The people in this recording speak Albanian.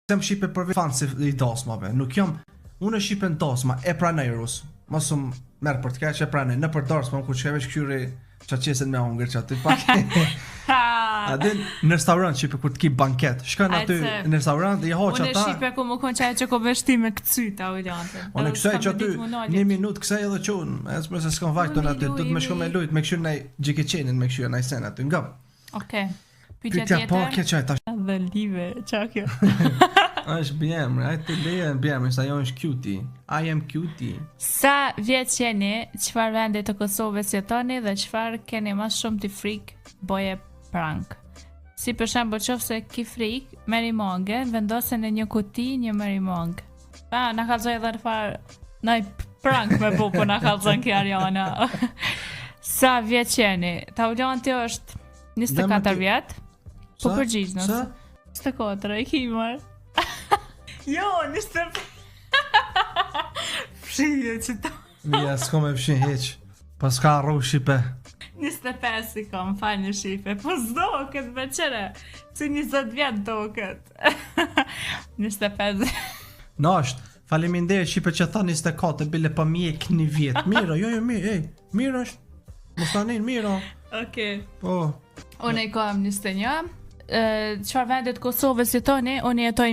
Sem shipe për fansi I dasmave, nuk jam, unë shipe në dasma, e pranaj rus, mosum merë për të kaj që e pranaj, në për dasma, ku që veç kyri që qesin me hongër që aty pak. Adin në restorant shipe kur të ki banket, shkën aty në restorant I hoq ata. Unë shipe ku më konë qaj që ko vështime këcyta Uljante. Unë kësaj që aty 1 minutë kësaj edhe qunë, e së se s'kon vajton aty, du të me shku me lujt, me këshu nej gjikeqenin, me këshu nej sen aty, nga. Okej. Pyetja tjetër. Po, kje qaj tash. Dhe live, qa kjo? Është bjemër, ajtë të leje bjemër, sa jo është cutie. I am cutie. Sa vjeç jeni, çfarë vendi të Kosovës jetoni dhe çfarë keni më shumë të frikë boje prank? Si për shembull nëse ki frikë, merri mangë, vendose në një kuti një merri mangë. Pa, na kallzoi edhe fare ndaj prank me po na kallzon ki Ariana. Sa vjeç jeni? Taulanti është 24 vjet. Po përgjigjës. Sa? 24, e ki marr. Jo, 20. Fshije që ta. Mija, s'ko me fshin heq. Pas ka arru shipe. 25 I kam, falë një shipe. Po s'do këtë beqere. Si 20 vjet do këtë. 25. Nasht, faleminderit shipe që tha 24, bile pa mjek një vjet. Miro, jo, mirë, mirë është. Mustanin, miro. Okej. Po. Unë I kam 21. Çfarë vendet Kosovës jetoni? Unë jetoj